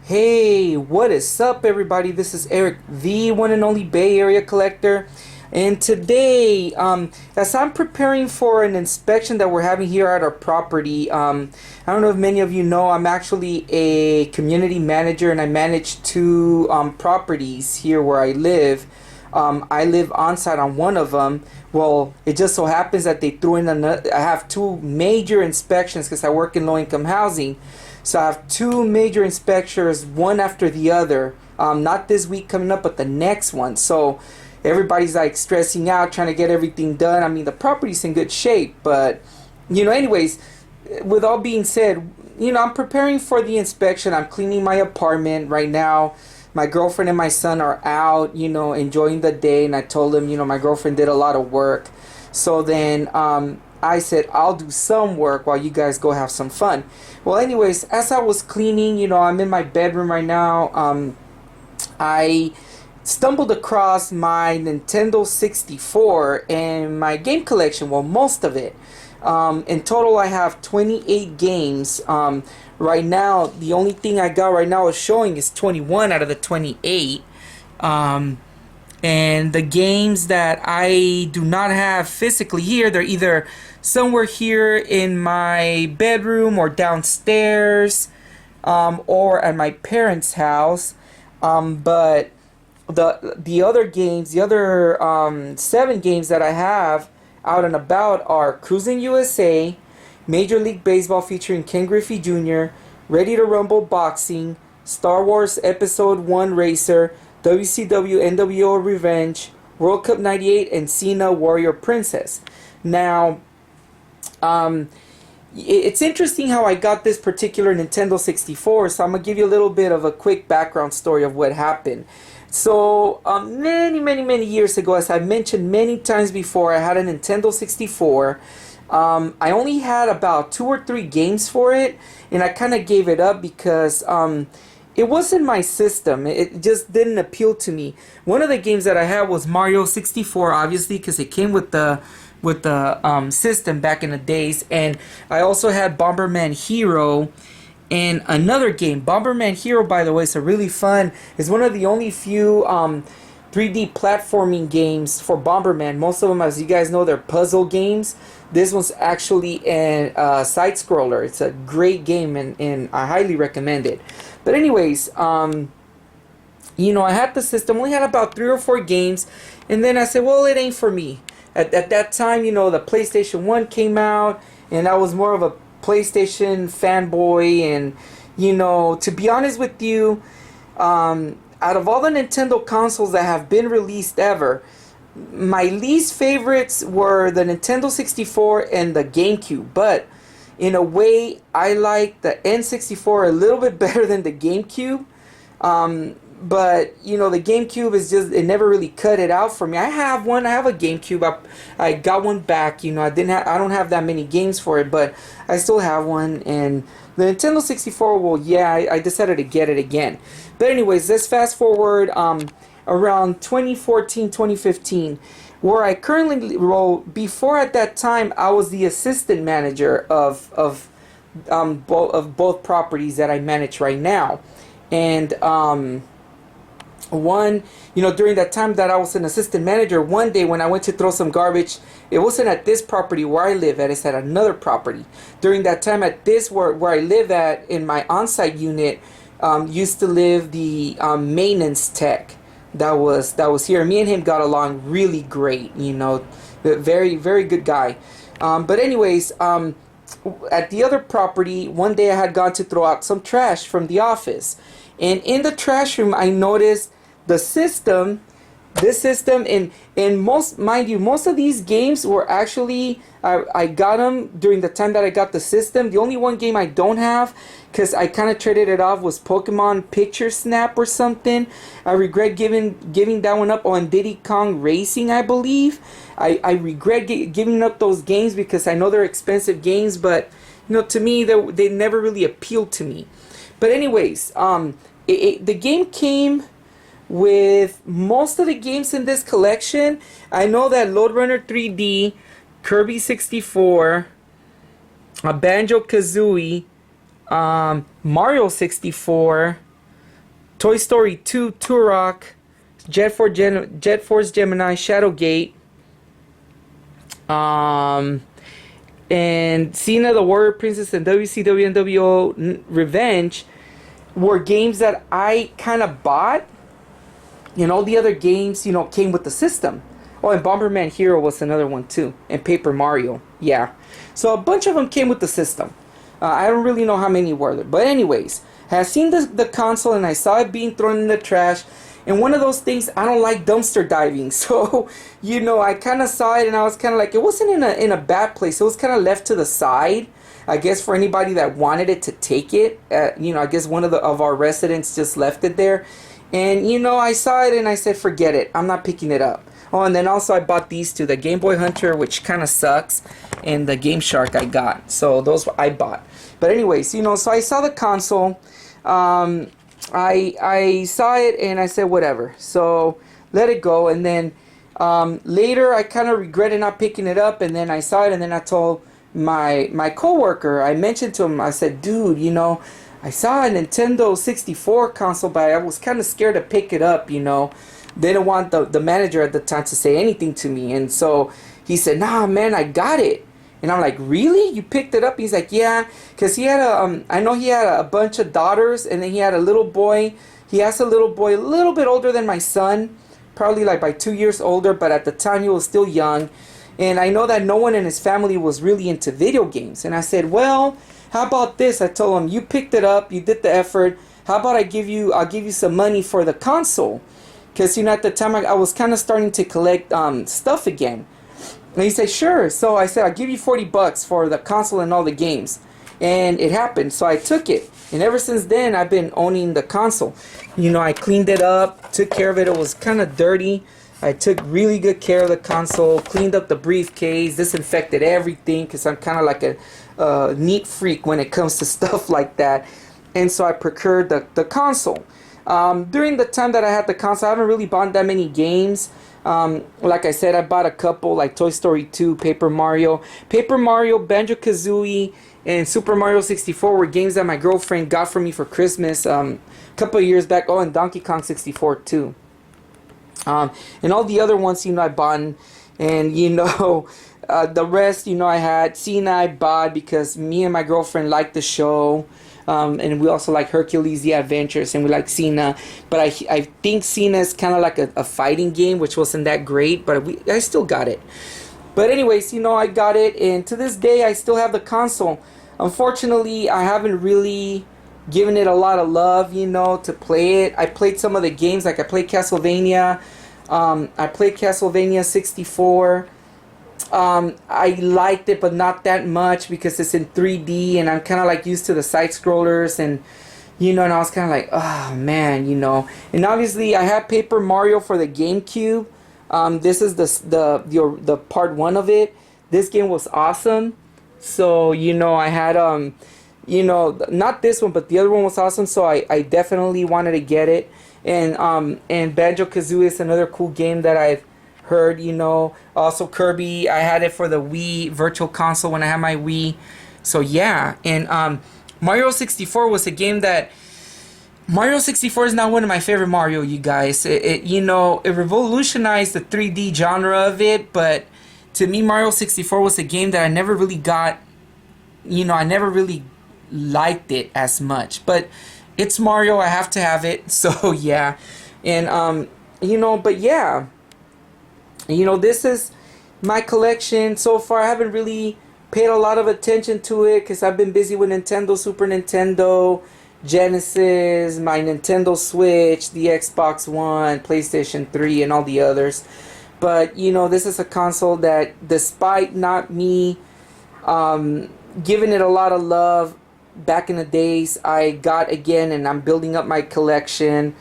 Hey, what is up, everybody? This is Eric, the one and only Bay Area collector. And today, as I'm preparing for an inspection that we're having here at our property, I don't know if many of you know, I'm actually a community manager and I manage two properties here where I live. I live on site on one of them. Well, it just so happens that they threw in another. I have two major inspections because I work in low income housing. So I have two major inspections, one after the other. Not this week coming up, but the next one. So everybody's like stressing out, trying to get everything done. I mean, the property's in good shape, but anyways, with all being said, I'm preparing for the inspection. I'm cleaning my apartment right now. My girlfriend and my son are out, enjoying the day, and I told them, my girlfriend did a lot of work. So then I said, I'll do some work while you guys go have some fun. Well, anyways, as I was cleaning, I'm in my bedroom right now. I stumbled across my Nintendo 64 and my game collection. Well, most of it. In total, I have 28 games. Right now, the only thing I got right now is showing is 21 out of the 28. And the games that I do not have physically here, they're either somewhere here in my bedroom or downstairs, or at my parents' house. But the other games, the other 7 games that I have out and about are Cruising USA, Major League Baseball featuring Ken Griffey Jr., Ready to Rumble Boxing, Star Wars Episode 1 Racer, WCW NWO Revenge, World Cup 98, and Cena Warrior Princess. Now, it's interesting how I got this particular Nintendo 64, so I'm going to give you a little bit of a quick background story of what happened. So, many years ago, as I've mentioned many times before, I had a Nintendo 64. I only had about 2 or 3 games for it, and I kind of gave it up because it wasn't my system. It just didn't appeal to me. One of the games that I had was Mario 64, obviously, because it came with the system back in the days. And I also had Bomberman Hero and another game. Bomberman Hero, by the way, is really fun. It's one of the only few 3D platforming games for Bomberman. Most of them, as you guys know, they're puzzle games. This one's actually a side-scroller. It's a great game, and I highly recommend it. But anyways, I had the system. Only had about 3 or 4 games. And then I said, well, it ain't for me. At that time, the PlayStation 1 came out, and I was more of a PlayStation fanboy. And, to be honest with you, out of all the Nintendo consoles that have been released ever, my least favorites were the Nintendo 64 and the GameCube. But in a way, I like the N64 a little bit better than the GameCube. But the GameCube is just, it never really cut it out for me. I have one. I have a GameCube. I got one back. I don't have that many games for it, but I still have one. And the Nintendo 64, well, yeah, I decided to get it again. But anyways, let's fast forward around 2014, 2015, where I currently roll. Before, at that time, I was the assistant manager of both properties that I manage right now. And during that time that I was an assistant manager, one day when I went to throw some garbage, it wasn't at this property where I live at, it's at another property. During that time at this where I live at, in my on-site unit, used to live the maintenance tech that was here. Me and him got along really great, very, very good guy. But anyways, at the other property, one day I had gone to throw out some trash from the office. And in the trash room, I noticed this system, and most of these games were actually, I got them during the time that I got the system. The only one game I don't have, because I kind of traded it off, was Pokemon Picture Snap or something. I regret giving that one up. On Diddy Kong Racing, I believe. I regret giving up those games because I know they're expensive games, but to me, they never really appealed to me. But anyways, the game came with most of the games in this collection. I know that Lode Runner 3D, Kirby 64, Banjo-Kazooie, Mario 64, Toy Story 2, Turok, Jet Force Gemini, Shadowgate, and Cena the Warrior Princess and WCW NWO Revenge were games that I kind of bought. And all the other games, you know, came with the system. Oh, and Bomberman Hero was another one too. And Paper Mario. Yeah. So a bunch of them came with the system. I don't really know how many were there. But anyways, I had seen the console and I saw it being thrown in the trash. And one of those things, I don't like dumpster diving. So, you know, I kind of saw it and I was kind of like, it wasn't in a bad place. It was kind of left to the side. I guess for anybody that wanted it to take it. You know, I guess one of our residents just left it there. And, you know, I saw it and I said, forget it. I'm not picking it up. Oh, and then also I bought these two. The Game Boy Hunter, which kind of sucks. And the Game Shark I got. So those I bought. But anyways, you know, so I saw the console. I saw it and I said, whatever. So let it go. And then later I kind of regretted not picking it up. And then I saw it and then I told my coworker, I mentioned to him, I said, dude, you know, I saw a Nintendo 64 console, but I was kind of scared to pick it up, you know. Didn't want the manager at the time to say anything to me. And so he said, nah, man, I got it. And I'm like, really? You picked it up? He's like, yeah. Because he had I know he had a bunch of daughters, and then he had a little boy. He has a little boy a little bit older than my son. Probably like by 2 years older, but at the time he was still young. And I know that no one in his family was really into video games. And I said, well, how about this? I told him, you picked it up, you did the effort. How about I'll give you some money for the console? Because, you know, at the time I was kind of starting to collect stuff again. And he said, sure. So I said, I'll give you $40 for the console and all the games. And it happened. So I took it. And ever since then, I've been owning the console. You know, I cleaned it up, took care of it. It was kind of dirty. I took really good care of the console, cleaned up the briefcase, disinfected everything, because I'm kind of like a neat freak when it comes to stuff like that. And so I procured the console. During the time that I had the console, I haven't really bought that many games. Like I said, I bought a couple, like Toy Story 2, Paper Mario, Banjo-Kazooie, and Super Mario 64 were games that my girlfriend got for me for Christmas a couple of years back. Oh, and Donkey Kong 64 too. And all the other ones, you know, I bought, and you know, the rest, you know, I had Cena. I bought because me and my girlfriend liked the show, and we also like Hercules the Adventures, and we like Cena. But I think Cena is kind of like a fighting game, which wasn't that great, but I still got it. But anyways, you know, I got it, and to this day, I still have the console. Unfortunately, I haven't really given it a lot of love, you know, to play it. I played some of the games, like I played Castlevania. I played Castlevania 64. I liked it, but not that much because it's in 3D, and I'm kind of like used to the side scrollers, and you know, and I was kind of like, oh man, you know. And obviously, I had Paper Mario for the GameCube. This is the part 1 of it. This game was awesome. So you know, I had you know, not this one, but the other one was awesome. So I definitely wanted to get it. And Banjo-Kazooie is another cool game that I've heard, you know. Also Kirby, I had it for the Wii Virtual Console when I had my Wii. So yeah, and Mario 64 was a game that... Mario 64 is not one of my favorite Mario, you guys. You know, it revolutionized the 3D genre of it, but to me, Mario 64 was a game that I never really got... You know, I never really liked it as much, but it's Mario, I have to have it. So yeah, and you know, but yeah, you know, this is my collection so far. I haven't really paid a lot of attention to it because I've been busy with Nintendo, Super Nintendo, Genesis, my Nintendo Switch, the Xbox One, PlayStation 3, and all the others. But you know, this is a console that, despite not me giving it a lot of love back in the days, I got again, and I'm building up my collection.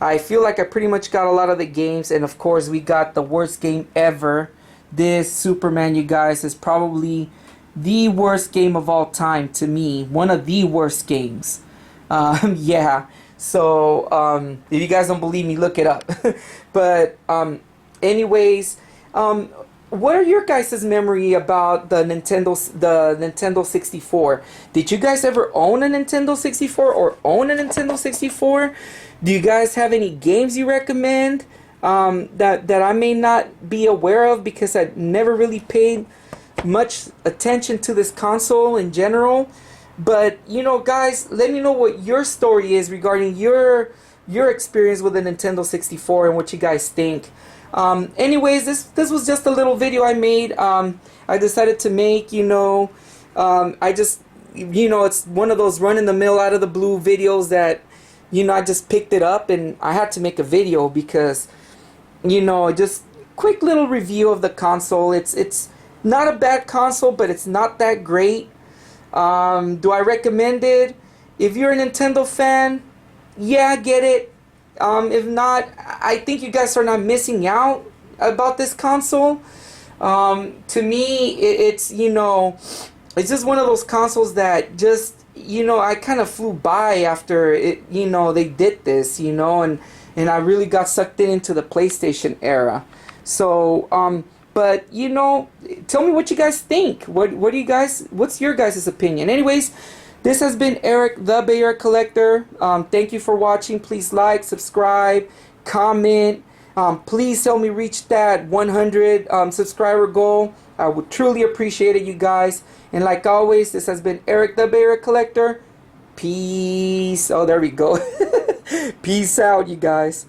I feel like I pretty much got a lot of the games, and of course we got the worst game ever. This Superman, you guys, is probably the worst game of all time to me. One of the worst games. Yeah, so if you guys don't believe me, look it up. But anyways, what are your guys' memory about the Nintendo 64? Did you guys ever own a Nintendo 64 or own a Nintendo 64? Do you guys have any games you recommend that I may not be aware of because I never really paid much attention to this console in general? But you know, guys, let me know what your story is regarding your experience with the Nintendo 64 and what you guys think. Anyways, this was just a little video I made. I decided to make, I just, it's one of those run in the mill out of the blue videos that, I just picked it up and I had to make a video because, just quick little review of the console. It's not a bad console, but it's not that great. Do I recommend it? If you're a Nintendo fan, yeah, get it. If not, I think you guys are not missing out about this console. To me, it's just one of those consoles that just, I kind of flew by after it, they did this, and I really got sucked into the PlayStation era. So, but tell me what you guys think. What do you guys? What's your guys' opinion? Anyways, this has been Eric, the Bay Area Collector. Thank you for watching. Please like, subscribe, comment. Please help me reach that 100 subscriber goal. I would truly appreciate it, you guys. And like always, this has been Eric, the Bay Area Collector. Peace. Oh, there we go. Peace out, you guys.